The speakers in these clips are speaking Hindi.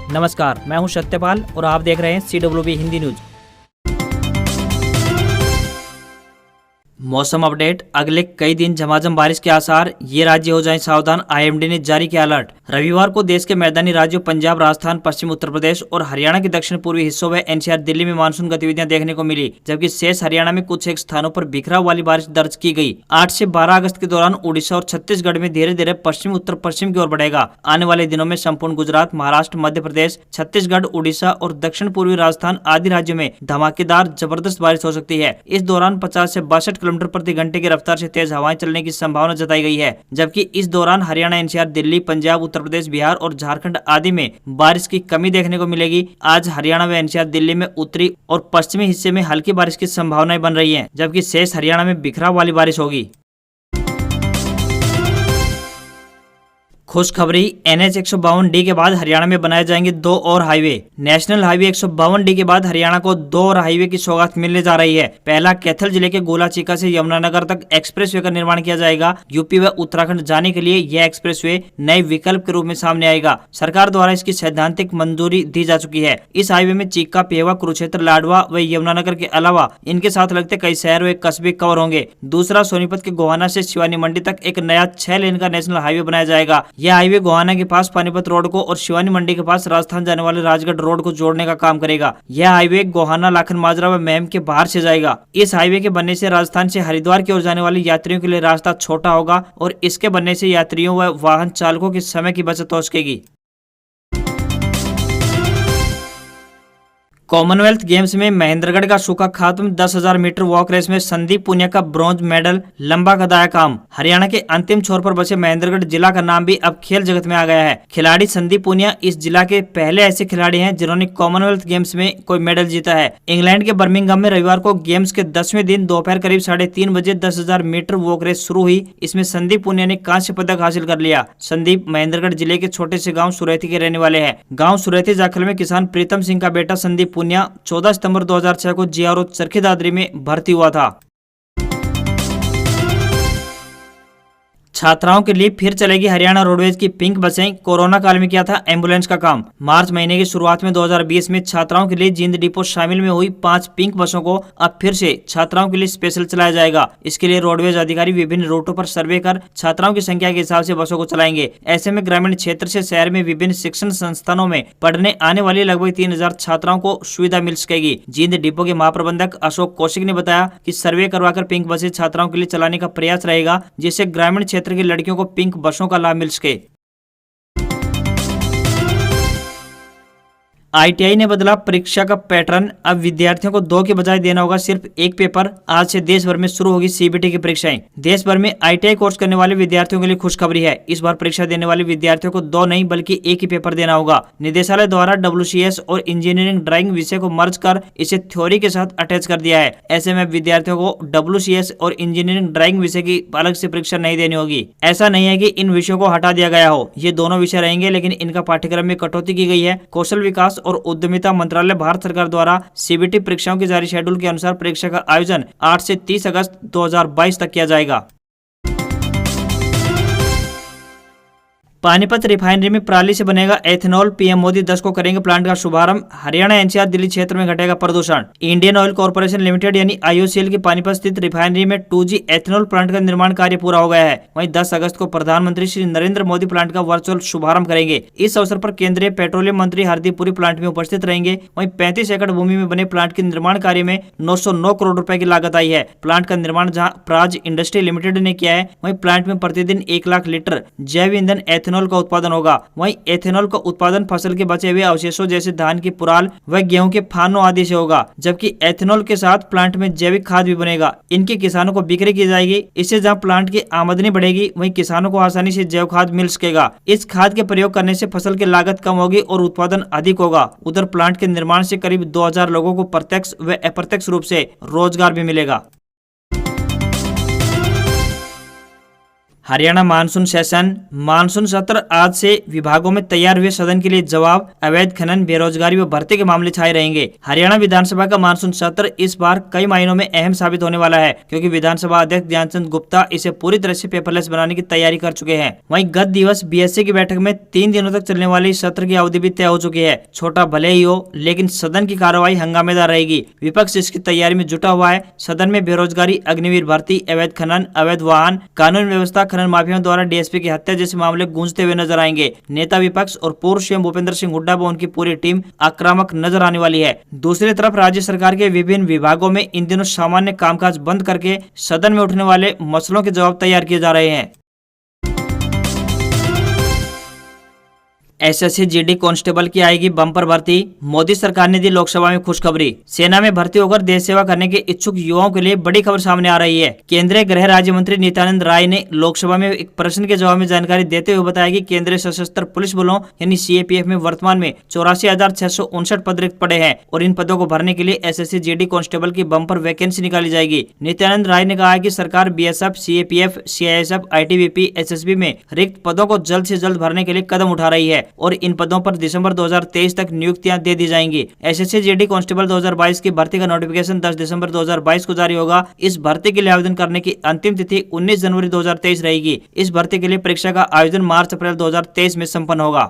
नमस्कार, मैं हूं सत्यपाल और आप देख रहे हैं CWB हिंदी न्यूज। मौसम अपडेट। अगले कई दिन झमाझम बारिश के आसार, ये राज्य हो जाएं सावधान, IMD ने जारी किया अलर्ट। रविवार को देश के मैदानी राज्यों पंजाब, राजस्थान, पश्चिम उत्तर प्रदेश और हरियाणा के दक्षिण पूर्वी हिस्सों व NCR दिल्ली में मानसून गतिविधियां देखने को मिली, जबकि शेष हरियाणा में कुछ एक स्थानों पर बिखराव वाली बारिश दर्ज की गई। 8 से 12 अगस्त के दौरान उड़ीसा और छत्तीसगढ़ में धीरे धीरे पश्चिम उत्तर पश्चिम की ओर बढ़ेगा। आने वाले दिनों में संपूर्ण गुजरात, महाराष्ट्र, मध्य प्रदेश, छत्तीसगढ़, उड़ीसा और दक्षिण पूर्वी राजस्थान आदि राज्यों में धमाकेदार जबरदस्त बारिश हो सकती है। इस दौरान 50 से 62 किलोमीटर प्रति घंटे की रफ्तार से तेज हवाएं चलने की संभावना जताई गई है, जबकि इस दौरान हरियाणा, NCR, दिल्ली, पंजाब, उत्तर प्रदेश, बिहार और झारखंड आदि में बारिश की कमी देखने को मिलेगी। आज हरियाणा व NCR दिल्ली में उत्तरी और पश्चिमी हिस्से में हल्की बारिश की संभावनाएं बन रही हैं, जबकि शेष हरियाणा में बिखराव वाली बारिश होगी। खुशखबरी। NH 152D के बाद हरियाणा में बनाए जाएंगे 2 और हाईवे। नेशनल हाईवे 152D के बाद हरियाणा को 2 और हाईवे की सौगात मिलने जा रही है। पहला कैथल जिले के गोलाचीका से यमुनानगर तक एक्सप्रेसवे का निर्माण किया जाएगा। यूपी व उत्तराखंड जाने के लिए यह एक्सप्रेसवे नए विकल्प के रूप में सामने आएगा। सरकार द्वारा इसकी सैद्धांतिक मंजूरी दी जा चुकी है। इस हाईवे में चीका, पेवा, कुरुक्षेत्र, लाडवा व यमुनानगर के अलावा इनके साथ लगते कई शहर व कस्बे कवर होंगे। दूसरा, सोनीपत के गोहाना से शिवानी मंडी तक एक नया 6 लेन का नेशनल हाईवे बनाया जाएगा। यह हाईवे गोहाना के पास पानीपत रोड को और शिवानी मंडी के पास राजस्थान जाने वाले राजगढ़ रोड को जोड़ने का काम करेगा। यह हाईवे गोहाना, लाखन माजरा व महम के बाहर से जाएगा। इस हाईवे के बनने से राजस्थान से हरिद्वार की ओर जाने वाले यात्रियों के लिए रास्ता छोटा होगा और इसके बनने से यात्रियों व वाहन चालकों के समय की बचत हो सकेगी। कॉमनवेल्थ गेम्स में महेंद्रगढ़ का सूखा खात्मा। 10,000 मीटर वॉक रेस में संदीप पुनिया का ब्रॉन्ज मेडल। लंबा कदाया काम। हरियाणा के अंतिम छोर पर बसे महेंद्रगढ़ जिला का नाम भी अब खेल जगत में आ गया है। खिलाड़ी संदीप पुनिया इस जिला के पहले ऐसे खिलाड़ी हैं जिन्होंने कॉमनवेल्थ गेम्स में कोई मेडल जीता है। इंग्लैंड के बर्मिंघम में रविवार को गेम्स के 10वें दिन दोपहर करीब 3:30 बजे 10,000 मीटर वॉक रेस शुरू हुई। इसमें संदीप पुनिया ने कांस्य पदक हासिल कर लिया। संदीप महेंद्रगढ़ जिले के छोटे से गाँव सुरैती के रहने वाले हैं। गाँव सुरैती जाखल में किसान प्रीतम सिंह का बेटा संदीप पुनिया 14 सितंबर 2006 को GRO चरखी दादरी में भर्ती हुआ था। छात्राओं के लिए फिर चलेगी हरियाणा रोडवेज की पिंक बसें। कोरोना काल में किया था एम्बुलेंस का काम। मार्च महीने की शुरुआत में 2020 में छात्राओं के लिए जींद डिपो शामिल में हुई 5 पिंक बसों को अब फिर से छात्राओं के लिए स्पेशल चलाया जाएगा। इसके लिए रोडवेज अधिकारी विभिन्न रूटों पर सर्वे कर छात्राओं की संख्या के हिसाब से बसों को चलाएंगे। ऐसे में ग्रामीण क्षेत्र से शहर में विभिन्न शिक्षण संस्थानों में पढ़ने आने वाली लगभग 3,000 छात्राओं को सुविधा मिल सकेगी। जींद डिपो के महाप्रबंधक अशोक कौशिक ने बताया कि सर्वे करवाकर पिंक बसें छात्राओं के लिए चलाने का प्रयास रहेगा, जिससे ग्रामीण क्षेत्र की लड़कियों को पिंक बसों का लाभ मिल सके। ITI ने बदला परीक्षा का पैटर्न। अब विद्यार्थियों को 2 के बजाय देना होगा सिर्फ 1 पेपर। आज से देश भर में शुरू होगी CBT की परीक्षाएं। देश भर में ITI कोर्स करने वाले विद्यार्थियों के लिए खुशखबरी है। इस बार परीक्षा देने वाले विद्यार्थियों को 2 नहीं बल्कि 1 ही पेपर देना होगा। निदेशालय द्वारा WCS और इंजीनियरिंग ड्राइंग विषय को मर्ज कर इसे थ्योरी के साथ अटैच कर दिया है। ऐसे में विद्यार्थियों को WCS और इंजीनियरिंग ड्राइंग विषय की अलग से परीक्षा नहीं देनी होगी। ऐसा नहीं है कि इन विषयों को हटा दिया गया हो, ये दोनों विषय रहेंगे, लेकिन इनका पाठ्यक्रम में कटौती की गई है। कौशल विकास और उद्यमिता मंत्रालय भारत सरकार द्वारा CBT परीक्षाओं के जारी शेड्यूल के अनुसार परीक्षा का आयोजन 8 से 30 अगस्त 2022 तक किया जाएगा। पानीपत रिफाइनरी में पराली से बनेगा एथेनॉल। PM मोदी 10 को करेंगे प्लांट का शुभारंभ। हरियाणा, NCR, दिल्ली क्षेत्र में घटेगा प्रदूषण। इंडियन ऑयल कॉर्पोरेशन लिमिटेड यानी IOCL की पानीपत स्थित रिफाइनरी में 2G एथेनॉल प्लांट का निर्माण कार्य पूरा हो गया है। वहीं 10 अगस्त को प्रधानमंत्री श्री नरेंद्र मोदी प्लांट का वर्चुअल शुभारंभ करेंगे। इस अवसर पर केंद्रीय पेट्रोलियम मंत्री हरदीप पुरी प्लांट में उपस्थित रहेंगे। वहीं 35 एकड़ भूमि में बने प्लांट के निर्माण कार्य में 909 करोड़ रुपए की लागत आई है। प्लांट का निर्माण जहाँ प्राज इंडस्ट्री लिमिटेड ने किया है, वहीं प्लांट में प्रतिदिन 1 लाख लीटर जैव ईंधन एथेनॉल का उत्पादन होगा। वहीं एथेनॉल का उत्पादन फसल के बचे हुए अवशेषों जैसे धान की पुराल व गेहूं के फानों आदि से होगा, जबकि एथेनॉल के साथ प्लांट में जैविक खाद भी बनेगा। इनकी किसानों को बिक्री की जाएगी। इससे जहां प्लांट की आमदनी बढ़ेगी, वहीं किसानों को आसानी से जैव खाद मिल सकेगा। इस खाद के प्रयोग करने से फसल की लागत कम होगी और उत्पादन अधिक होगा। उधर प्लांट के निर्माण से करीब 2,000 लोगों को प्रत्यक्ष व अप्रत्यक्ष रूप से रोजगार भी मिलेगा। Haryana monsoon session. मानसून सत्र आज से विभागों में तैयार हुए सदन के लिए जवाब, अवैध खनन, बेरोजगारी व भर्ती के मामले छाए रहेंगे। हरियाणा विधानसभा का मानसून सत्र इस बार कई मायनों में अहम साबित होने वाला है, क्योंकि विधानसभा अध्यक्ष ज्ञानचंद गुप्ता इसे पूरी तरह से पेपरलेस बनाने की तैयारी कर चुके हैं। वहीं गत दिवस बीएससी की बैठक में 3 दिनों तक चलने वाली इस सत्र की अवधि भी तय हो चुकी है। छोटा भले ही हो, लेकिन सदन की कार्रवाई हंगामेदार रहेगी। विपक्ष इसकी तैयारी में जुटा हुआ है। सदन में बेरोजगारी, अग्निवीर भर्ती, अवैध खनन, अवैध वाहन, कानून व्यवस्था, खनन माफियाओं द्वारा डीएसपी की हत्या जैसे मामले गूंजते हुए नजर आएंगे। नेता विपक्ष और पूर्व सीएम भूपेंद्र सिंह हुड्डा व उनकी पूरी टीम आक्रामक नजर आने वाली है। दूसरी तरफ राज्य सरकार के विभिन्न विभागों में इन दिनों सामान्य कामकाज बंद करके सदन में उठने वाले मसलों के जवाब तैयार किए जा रहे हैं। एसएससी जीडी कांस्टेबल की आएगी बम्पर भर्ती। मोदी सरकार ने दी लोकसभा में खुशखबरी। सेना में भर्ती होकर देश सेवा करने के इच्छुक युवाओं के लिए बड़ी खबर सामने आ रही है। केंद्रीय गृह राज्य मंत्री नित्यानंद राय ने लोकसभा में एक प्रश्न के जवाब में जानकारी देते हुए बताया कि केंद्रीय सशस्त्र पुलिस बलों यानी सीएपीएफ में वर्तमान में 84,659 पद रिक्त पड़े हैं और इन पदों को भरने के लिए एसएससी जीडी कांस्टेबल की बम्पर वैकेंसी निकाली जाएगी। नित्यानंद राय ने कहा है कि सरकार BSF, CAPF, CISF, ITBP, SSB में रिक्त पदों को जल्द से जल्द भरने के लिए कदम उठा रही है और इन पदों पर दिसंबर 2023 तक नियुक्तियां दे दी जाएंगी। एसएससी जीडी कांस्टेबल 2022 की भर्ती का नोटिफिकेशन 10 दिसंबर 2022 को जारी होगा। इस भर्ती के लिए आवेदन करने की अंतिम तिथि 19 जनवरी 2023 रहेगी। इस भर्ती के लिए परीक्षा का आयोजन मार्च-अप्रैल 2023 में संपन्न होगा।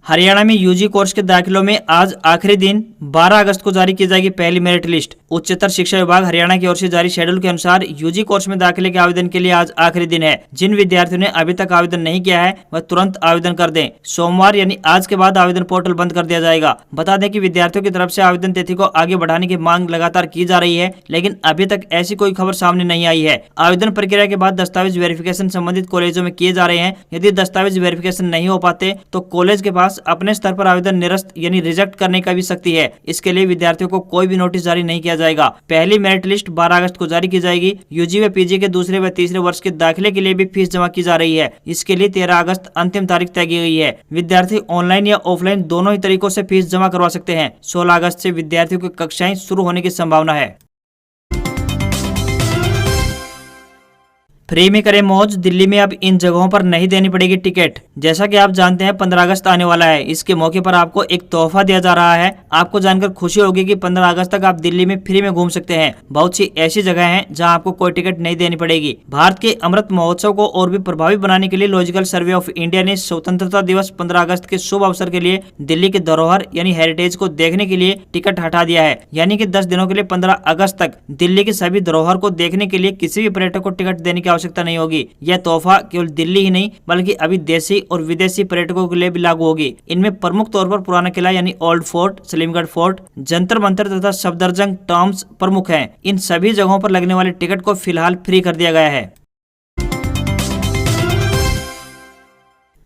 हरियाणा में यूजी कोर्स के दाखिलों में आज आखिरी दिन 12 अगस्त को जारी की जाएगी पहली मेरिट लिस्ट। उच्चतर शिक्षा विभाग हरियाणा की ओर से जारी शेड्यूल के अनुसार यूजी कोर्स में दाखिले के आवेदन के लिए आज आखिरी दिन है। जिन विद्यार्थियों ने अभी तक आवेदन नहीं किया है वह तुरंत आवेदन कर दें। सोमवार यानी आज के बाद आवेदन पोर्टल बंद कर दिया जाएगा। बता दें कि विद्यार्थियों की तरफ से आवेदन तिथि को आगे बढ़ाने की मांग लगातार की जा रही है, लेकिन अभी तक ऐसी कोई खबर सामने नहीं आई है। आवेदन प्रक्रिया के बाद दस्तावेज वेरिफिकेशन संबंधित कॉलेजों में किए जा रहे हैं। यदि दस्तावेज वेरिफिकेशन नहीं हो पाते तो कॉलेज के पास अपने स्तर पर आवेदन निरस्त यानी रिजेक्ट करने का भी शक्ति है। इसके लिए विद्यार्थियों को कोई भी नोटिस जारी नहीं किया जाएगा। पहली मेरिट लिस्ट 12 अगस्त को जारी की जाएगी। यूजी व पीजी के दूसरे व तीसरे वर्ष के दाखिले के लिए भी फीस जमा की जा रही है। इसके लिए 13 अगस्त अंतिम तारीख तय की गई है। विद्यार्थी ऑनलाइन या ऑफलाइन दोनों ही तरीकों से फीस जमा करवा सकते हैं। 16 अगस्त से विद्यार्थियों की कक्षाएं शुरू होने की संभावना है। फ्री में करें मौज। दिल्ली में अब इन जगहों पर नहीं देनी पड़ेगी टिकट। जैसा कि आप जानते हैं 15 अगस्त आने वाला है। इसके मौके पर आपको एक तोहफा दिया जा रहा है। आपको जानकर खुशी होगी कि 15 अगस्त तक आप दिल्ली में फ्री में घूम सकते हैं। बहुत सी ऐसी जगह हैं जहां आपको कोई टिकट नहीं देनी पड़ेगी। भारत के अमृत महोत्सव को और भी प्रभावी बनाने के लिए लॉजिकल सर्वे ऑफ इंडिया ने स्वतंत्रता दिवस 15 अगस्त के शुभ अवसर के लिए दिल्ली के धरोहर यानी हेरिटेज को देखने के लिए टिकट हटा दिया है। यानी कि 10 दिनों के लिए 15 अगस्त तक दिल्ली के सभी धरोहर को देखने के लिए किसी भी पर्यटक को टिकट देने की आवश्यकता नहीं होगी। यह तोहफा केवल दिल्ली ही नहीं बल्कि अभी देशी और विदेशी पर्यटकों के लिए भी लागू होगी। इनमें प्रमुख तौर पर पुराना किला यानी old fort, Salimgarh fort, Jantar Mantar तथा सफदरजंग टॉम्स प्रमुख हैं। इन सभी जगहों पर लगने वाले टिकट को फिलहाल फ्री कर दिया गया है।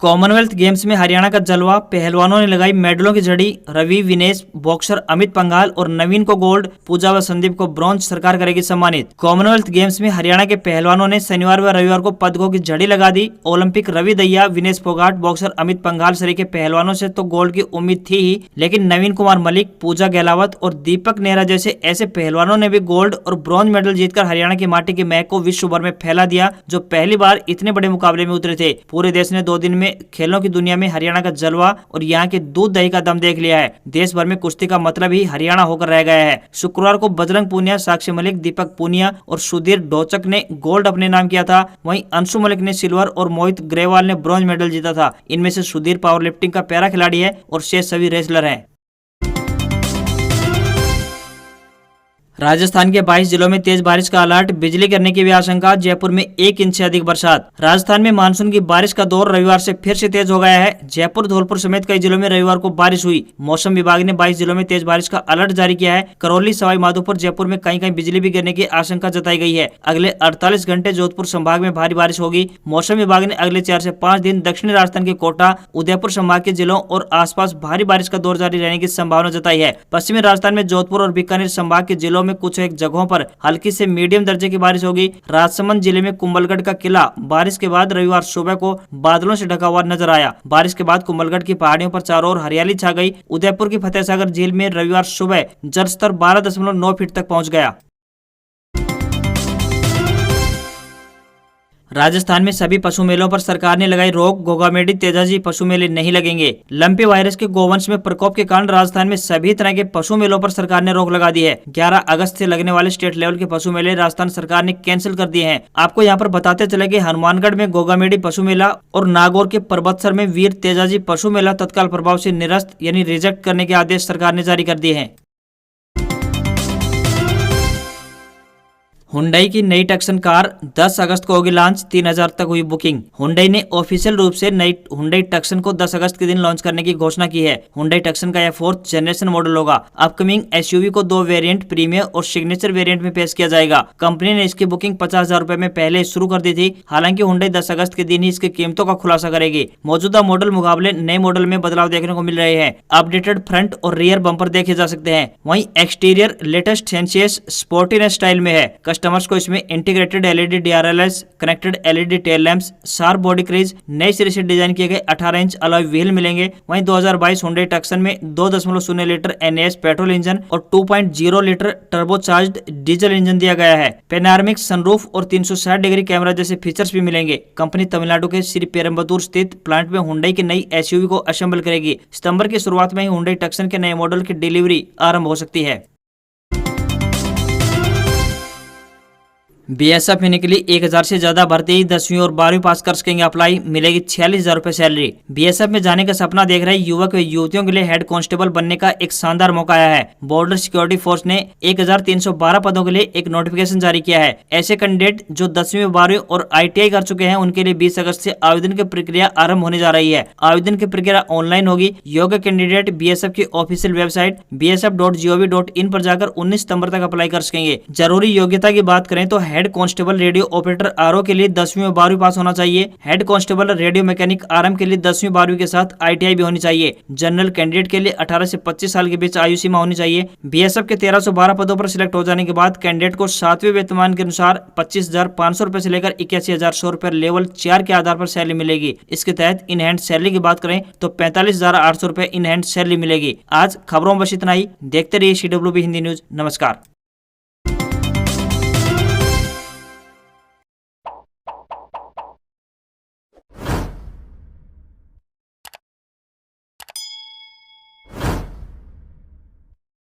कॉमनवेल्थ गेम्स में हरियाणा का जलवा। पहलवानों ने लगाई मेडलों की झड़ी। रवि, विनेश, बॉक्सर अमित पंघाल और नवीन को गोल्ड, पूजा व संदीप को ब्रॉन्ज सरकार करेगी सम्मानित। कॉमनवेल्थ गेम्स में हरियाणा के पहलवानों ने शनिवार व रविवार को पदकों की झड़ी लगा दी। ओलंपिक रवि दहिया, विनेश फोगाट, बॉक्सर अमित पंघाल सरी के पहलवानों से तो गोल्ड की उम्मीद थी ही, लेकिन नवीन कुमार मलिक, पूजा गहलावत और दीपक नेहरा जैसे ऐसे पहलवानों ने भी गोल्ड और ब्रॉन्ज मेडल जीतकर हरियाणा की माटी की महक को विश्व भर में फैला दिया, जो पहली बार इतने बड़े मुकाबले में उतरे थे। पूरे देश ने 2 दिन में खेलों की दुनिया में हरियाणा का जलवा और यहाँ के दूध दही का दम देख लिया है। देश भर में कुश्ती का मतलब ही हरियाणा होकर रह गया है। शुक्रवार को बजरंग पूनिया, साक्षी मलिक, दीपक पूनिया और सुधीर डोचक ने गोल्ड अपने नाम किया था। वहीं अंशु मलिक ने सिल्वर और मोहित ग्रेवाल ने ब्रॉन्ज मेडल जीता था। इनमें से सुधीर पावर लिफ्टिंग का पैरा खिलाड़ी है और शेष सभी रेसलर हैं। राजस्थान के 22 जिलों में तेज बारिश का अलर्ट। बिजली गिरने की भी आशंका। जयपुर में 1 इंच से अधिक बरसात। राजस्थान में मानसून की बारिश का दौर रविवार से फिर से तेज हो गया है। जयपुर, धौलपुर समेत कई जिलों में रविवार को बारिश हुई। मौसम विभाग ने 22 जिलों में तेज बारिश का अलर्ट जारी किया है। करौली, सवाई माधोपुर, जयपुर में कहीं कहीं बिजली भी गिरने की आशंका जताई गई है। अगले 48 घंटे जोधपुर संभाग में भारी बारिश होगी। मौसम विभाग ने अगले 4 से 5 दिन दक्षिणी राजस्थान के कोटा, उदयपुर संभाग के जिलों और आसपास भारी बारिश का दौर जारी रहने की संभावना जताई है। पश्चिमी राजस्थान में जोधपुर और बीकानेर संभाग के जिलों में कुछ एक जगहों पर हल्की से मीडियम दर्जे की बारिश होगी। राजसमंद जिले में कुंभलगढ़ का किला बारिश के बाद रविवार सुबह को बादलों से ढका हुआ नजर आया। बारिश के बाद कुंभलगढ़ की पहाड़ियों पर चारों ओर हरियाली छा गई। उदयपुर की फतेहसागर झील में रविवार सुबह जल स्तर 12.9 फीट तक पहुंच गया। राजस्थान में सभी पशु मेलों पर सरकार ने लगाई रोक, गोगामेडी तेजाजी पशु मेले नहीं लगेंगे। लंपी वायरस के गोवंश में प्रकोप के कारण राजस्थान में सभी तरह के पशु मेलों पर सरकार ने रोक लगा दी है। 11 अगस्त से लगने वाले स्टेट लेवल के पशु मेले राजस्थान सरकार ने कैंसिल कर दिए हैं। आपको यहाँ पर बताते चले कि हनुमानगढ़ में गोगामेडी पशु मेला और नागौर के परबतसर में वीर तेजाजी पशु मेला तत्काल प्रभाव से निरस्त यानी रिजेक्ट करने के आदेश सरकार ने जारी कर दिए हैं। हुंडई की नई टक्सन कार 10 अगस्त को होगी लॉन्च, 3000 तक हुई बुकिंग। हुंडई ने ऑफिशियल रूप से नई हुंडई टक्सन को 10 अगस्त के दिन लॉन्च करने की घोषणा की है। हुंडई टक्सन का यह 4th जनरेशन मॉडल होगा। अपकमिंग एसयूवी को 2 वेरिएंट प्रीमियर और सिग्नेचर वेरिएंट में पेश किया जाएगा। कंपनी ने इसकी बुकिंग 50,000 रुपए में पहले शुरू कर दी थी। हालांकि हुंडई 10 अगस्त के दिन ही इसकी कीमतों का खुलासा करेगी। मौजूदा मॉडल मुकाबले नए मॉडल में बदलाव देखने को मिल रहे हैं। अपडेटेड फ्रंट और रियर बम्पर देखे जा सकते हैं। वहीं exterior latest sensuous sporty style में है। कस्टमर्स को इसमें integrated LED DRLs, connected LED tail lamps, sharp body crease, नए सिरे से डिजाइन किए गए 18 इंच अलॉय व्हील मिलेंगे। वहीं 2022 हुंडई टक्सन में 2.0 लीटर एनएस पेट्रोल इंजन और 2.0 लीटर टर्बोचार्ज्ड डीजल इंजन दिया गया है। पेनारमिक सनरूफ और 360 डिग्री कैमरा जैसे फीचर्स भी मिलेंगे। कंपनी तमिलनाडु के श्री पेरम्बदूर स्थित प्लांट में हुंडई की नई एसयूवी को असेंबल करेगी। सितंबर की शुरुआत में ही हुंडई टक्सन के नए मॉडल की डिलीवरी आरंभ हो सकती है। बीएसएफ में निकली 1000 से ज्यादा भर्ती, 10वीं और 12वीं पास कर सकेंगे अप्लाई, मिलेगी 46,000 रुपए सैलरी। बीएसएफ में जाने का सपना देख रहे युवक व युवतियों के लिए हेड कांस्टेबल बनने का एक शानदार मौका आया है। बॉर्डर सिक्योरिटी फोर्स ने 1312 पदों के लिए एक नोटिफिकेशन जारी किया है। ऐसे कैंडिडेट जो 10वीं व 12वीं और ITI कर चुके हैं उनके लिए 20 अगस्त से आवेदन की प्रक्रिया आरंभ होने जा रही है। आवेदन की प्रक्रिया ऑनलाइन होगी। योग्य कैंडिडेट बीएसएफ की ऑफिशियल वेबसाइट bsf.gov.in पर जाकर 19 सितंबर तक अप्लाई कर सकेंगे। जरूरी योग्यता की बात करें तो head constable radio operator RO के लिए 10वीं और 12वीं पास होना चाहिए। Head constable radio mechanic RM के लिए 10वीं 12वीं के साथ ITI भी होनी चाहिए। जनरल कैंडिडेट के लिए 18 से 25 साल के बीच आयु सीमा होनी चाहिए। बीएसएफ के 1312 पदों पर सिलेक्ट हो जाने के बाद कैंडिडेट को 7वें वेतनमान के अनुसार 25,500 रुपए से लेकर 81,100 रुपए लेवल 4 के आधार पर सैलरी मिलेगी। इसके तहत इन हैंड सैलरी की बात करें तो 45,800 रुपए इन हैंड सैलरी मिलेगी। आज खबरों में बस इतना ही। देखते रहिए CWB हिंदी न्यूज। नमस्कार।